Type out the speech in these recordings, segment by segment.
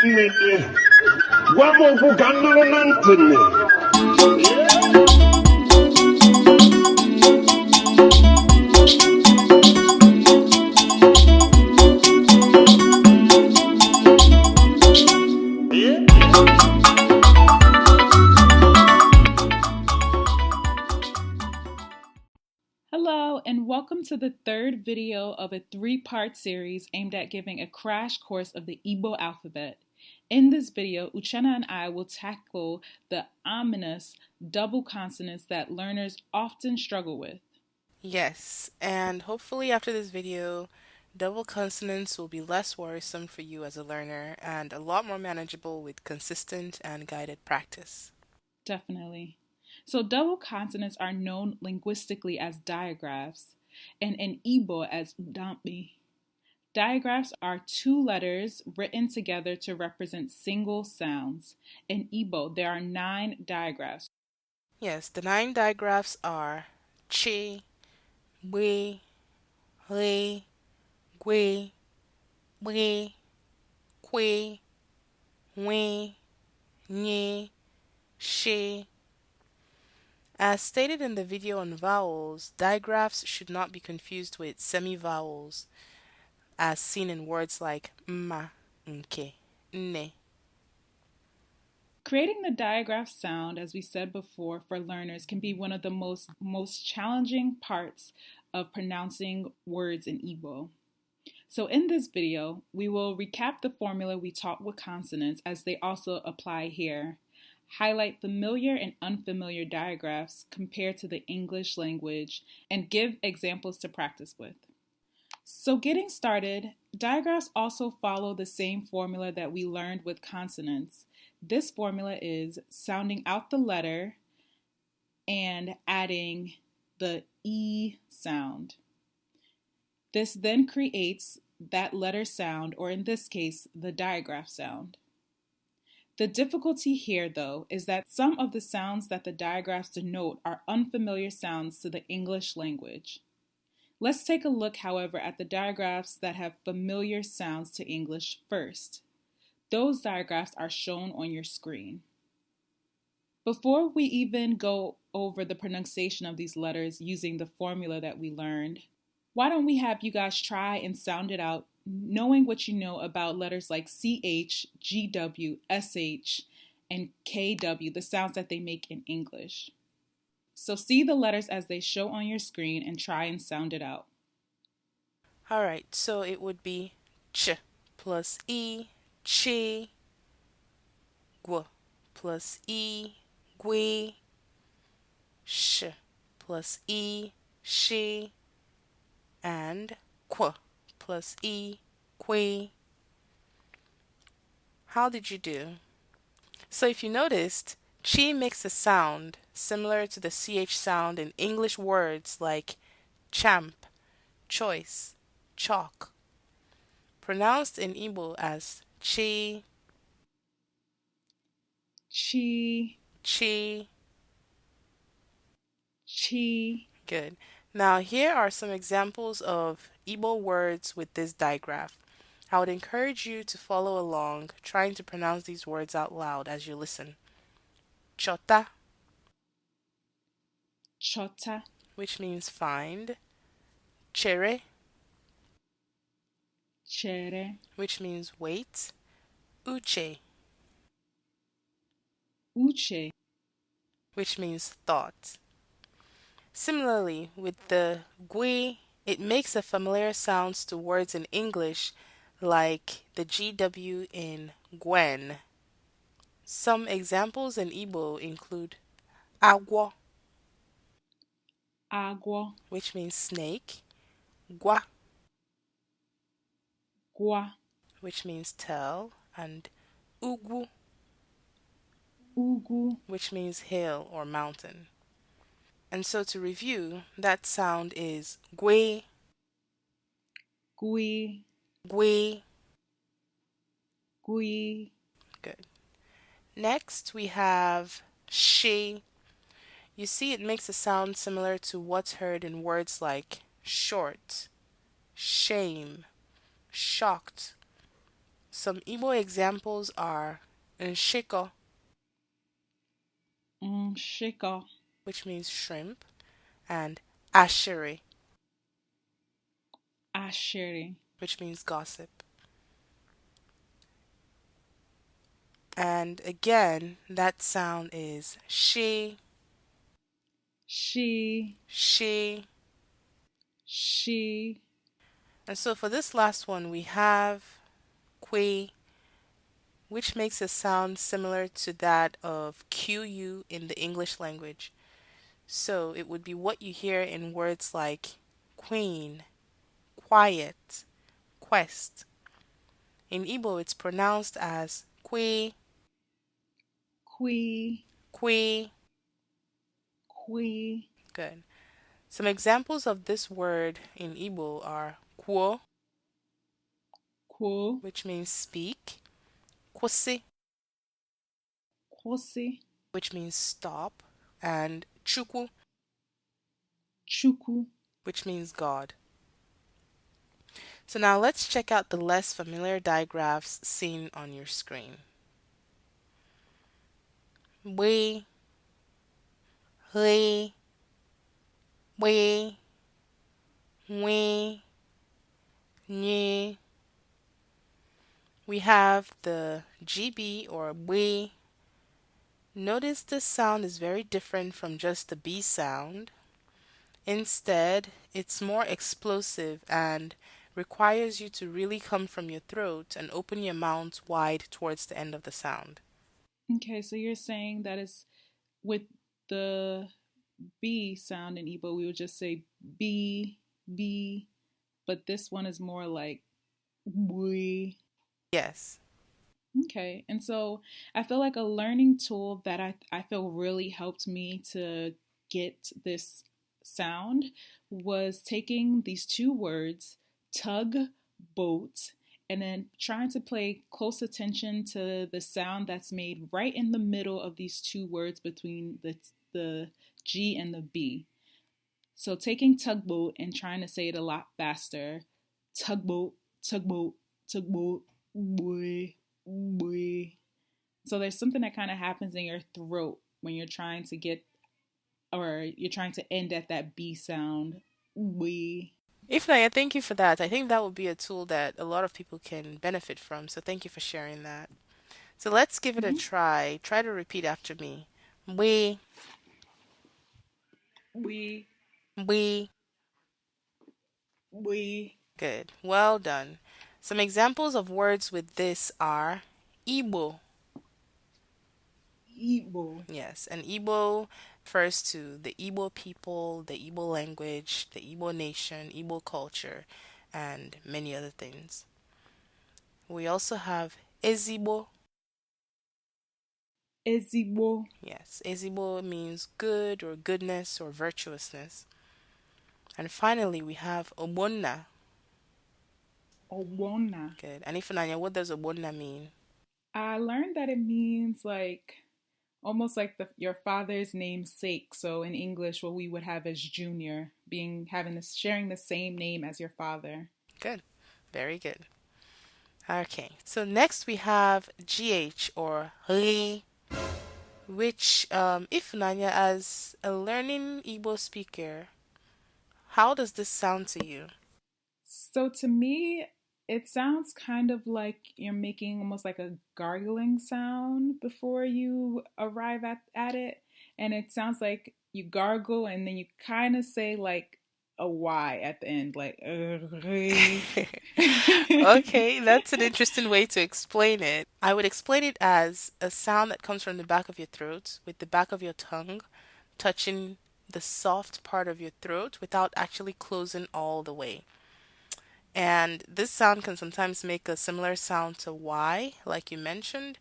Gwa m okwu ka m nụrụ na ntị nne. Hello, and welcome to the third video of a three-part series aimed at giving a crash course of the Igbo alphabet. In this video, Uchenna and I will tackle the ominous double consonants that learners often struggle with. Yes, and hopefully after this video, double consonants will be less worrisome for you as a learner and a lot more manageable with consistent and guided practice. Definitely. So double consonants are known linguistically as digraphs, and in Igbo as udampi. Digraphs are two letters written together to represent single sounds. In Igbo, there are 9 digraphs. Yes, the 9 digraphs are chi, we, le, gwe, bwe, kwe, we, nye, she. As stated in the video on vowels, digraphs should not be confused with semi-vowels, as seen in words like mma, nke, nne. Creating the digraph sound, as we said before, for learners can be one of the most challenging parts of pronouncing words in Igbo. So in this video, we will recap the formula we taught with consonants as they also apply here, highlight familiar and unfamiliar digraphs compared to the English language, and give examples to practice with. So getting started, digraphs also follow the same formula that we learned with consonants. This formula is sounding out the letter and adding the E sound. This then creates that letter sound, or in this case, the digraph sound. The difficulty here, though, is that some of the sounds that the digraphs denote are unfamiliar sounds to the English language. Let's take a look, however, at the digraphs that have familiar sounds to English first. Those digraphs are shown on your screen. Before we even go over the pronunciation of these letters using the formula that we learned, why don't we have you guys try and sound it out, knowing what you know about letters like CH, GW, SH, and KW, the sounds that they make in English. So see the letters as they show on your screen and try and sound it out. Alright, so it would be ch plus e, chi, gw plus e, gwe, sh plus e, she, and qu plus e, que. How did you do? So if you noticed, chi makes a sound similar to the ch sound in English words like champ, choice, chalk, pronounced in Igbo as chi, Chi, chi. chi. Good. Now here are some examples of Igbo words with this digraph. I would encourage you to follow along, trying to pronounce these words out loud as you listen. Chota, Chota, which means find. Chere, chere, which means wait. Uche, uche, which means thought. Similarly, with the gui, it makes a familiar sounds to words in English like the GW in Gwen. Some examples in Igbo include agwo, agwo, which means snake, gwa, gwa, which means tell, and ugwu, ugu, which means hill or mountain. And so to review, that sound is gwe, gui, gwe. gui. Good. Next, we have she. You see, it makes a sound similar to what's heard in words like short, shame, shocked. Some Igbo examples are nshiko, Shika. which means shrimp, and ashiri, Asheri. which means gossip. And again, that sound is she, She. she. She. And so for this last one, we have kwe, which makes a sound similar to that of QU in the English language. So it would be what you hear in words like queen, quiet, quest. In Igbo, it's pronounced as kwe, Qui. kwe. Qui. Good. Some examples of this word in Igbo are kwo, Quo. which means speak, kwụsị, Quosi. which means stop, and chukwu, Chuku. which means God. So now let's check out the less familiar digraphs seen on your screen. We, we, we, we, nye. We have the GB or we. Notice this sound is very different from just the B sound. Instead, it's more explosive and requires you to really come from your throat and open your mouth wide towards the end of the sound. Okay, so you're saying that it's with the B sound in Igbo, we would just say B, B, but this one is more like we. Yes. Okay, and so I feel like a learning tool that I feel really helped me to get this sound was taking these two words, tug, boat, and then trying to pay close attention to the sound that's made right in the middle of these two words between the G and the B. So taking tugboat and trying to say it a lot faster, tugboat, tugboat, tugboat, boy, boy. So there's something that kind of happens in your throat when you're trying to get or you're trying to end at that B sound. Boy. Ifnaya, thank you for that. I think that would be a tool that a lot of people can benefit from. So thank you for sharing that. So let's give it a Mm-hmm. try. Try to repeat after me. We, We, we. we, Good. Well done. Some examples of words with this are Igbo. Igbo. Yes, and Igbo refers to the Igbo people, the Igbo language, the Igbo nation, Igbo culture, and many other things. We also have Ezigbo. Ezigbo. Yes, Ezigbo means good or goodness or virtuousness. And finally, we have Obonna. Owona. Good. And Ifunanya, what does Obonna mean? I learned that it means like almost like your father's namesake. So in English, what we would have as junior, being having this sharing the same name as your father. Good. Very good. Okay, so next we have GH or Ri, which, Ifunanya, as a learning Igbo speaker, how does this sound to you? So to me, it sounds kind of like you're making almost like a gargling sound before you arrive at it. And it sounds like you gargle and then you kind of say like a Y at the end, like Okay, that's an interesting way to explain it. I would explain it as a sound that comes from the back of your throat, with the back of your tongue touching the soft part of your throat without actually closing all the way. And this sound can sometimes make a similar sound to Y, like you mentioned,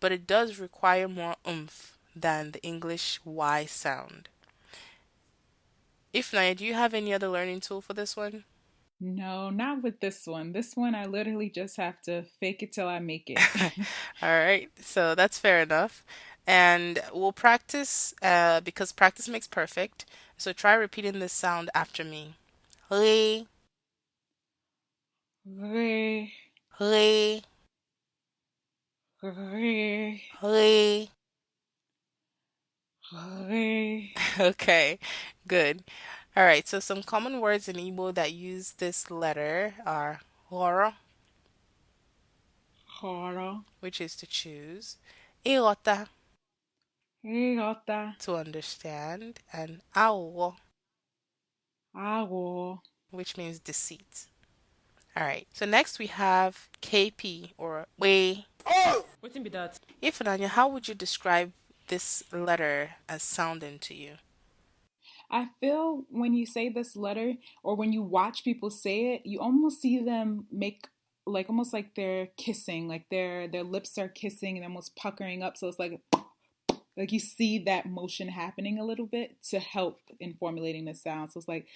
but it does require more oomph than the English Y sound. If not, do you have any other learning tool for this one? No, not with this one. This one, I literally just have to fake it till I make it. All right, so that's fair enough. And we'll practice because practice makes perfect. So try repeating this sound after me. Re, Re, re. Re. Re. Re. Okay, good. All right, so some common words in Igbo that use this letter are horo, Horo. which is to choose, iota, Iota. to understand, and awo, Awo. which means deceit. All right, so next we have KP or we. Wetin be that? Ifunanya, how would you describe this letter as sounding to you? I feel when you say this letter or when you watch people say it, you almost see them make like almost like they're kissing, like their lips are kissing and almost puckering up. So it's like you see that motion happening a little bit to help in formulating the sound. So it's like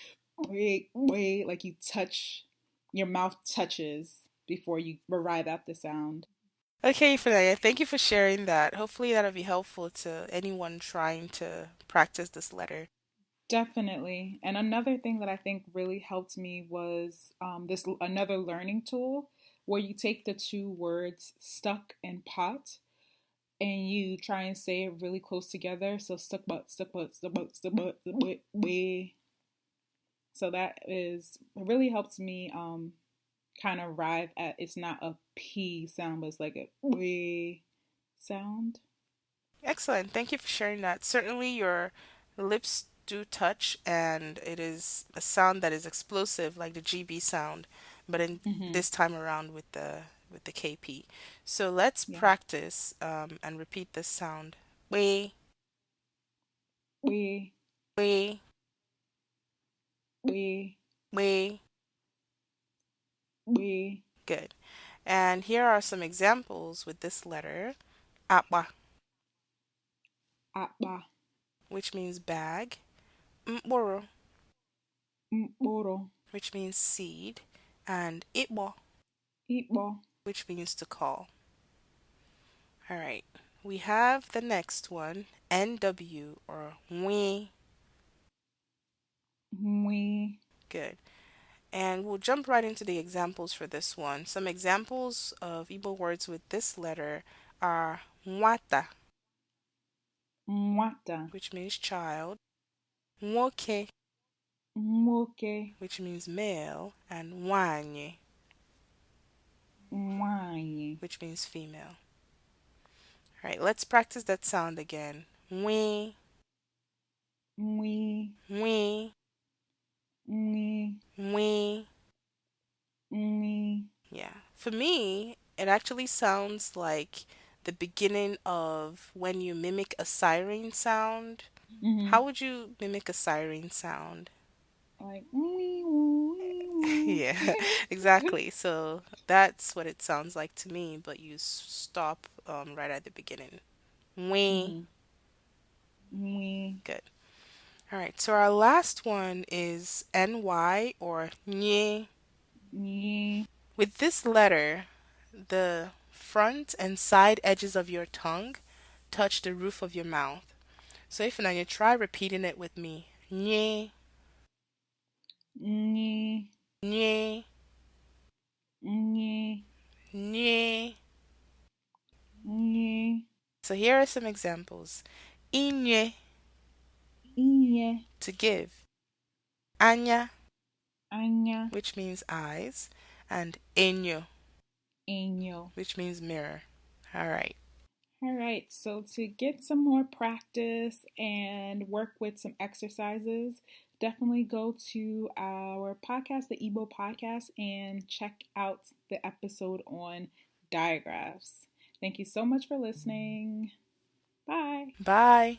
wait, like you touch your mouth touches before you arrive at the sound. Okay, Ifunanya, thank you for sharing that. Hopefully that'll be helpful to anyone trying to practice this letter. Definitely. And another thing that I think really helped me was this another learning tool where you take the two words stuck and pot and you try and say it really close together. So stuck but, way. So that is it really helps me kind of arrive at it's not a P sound, but it's like a way sound. Excellent. Thank you for sharing that. Certainly, your lips do touch, and it is a sound that is explosive, like the GB sound, but in Mm-hmm. this time around with the KP. So let's Yeah. practice and repeat this sound. We, We, we, we, we. we, Good. And here are some examples with this letter. Apa, apa, which means bag. Mboro, mboro, which means seed. And itbo, ipo, which means to call. All right. We have the next one, NW or we. we, Good. And we'll jump right into the examples for this one. Some examples of Igbo words with this letter are nwata, nwata, which means child, nwoke, nwoke, which means male, and nwanyị, nwanyị, which means female. All right, let's practice that sound again. We, nwi, we, nwi, we. nwi. Yeah. For me, it actually sounds like the beginning of when you mimic a siren sound. Mm-hmm. How would you mimic a siren sound? Like wee woo, wee woo. Yeah, exactly. So that's what it sounds like to me, but you stop right at the beginning. We. Mm-hmm. Wee, Good. All right. So our last one is NY or nye. nye, With this letter, the front and side edges of your tongue touch the roof of your mouth. So if now you try repeating it with me. Nye, nye, nye, nye, nye. nye, So here are some examples. Inye, inye, to give. Anya, anya, which means eyes. And enyo, enyo. which means mirror. All right. All right, so to get some more practice and work with some exercises, definitely go to our podcast, the Igbo podcast, and check out the episode on digraphs. Thank you so much for listening. Bye. Bye.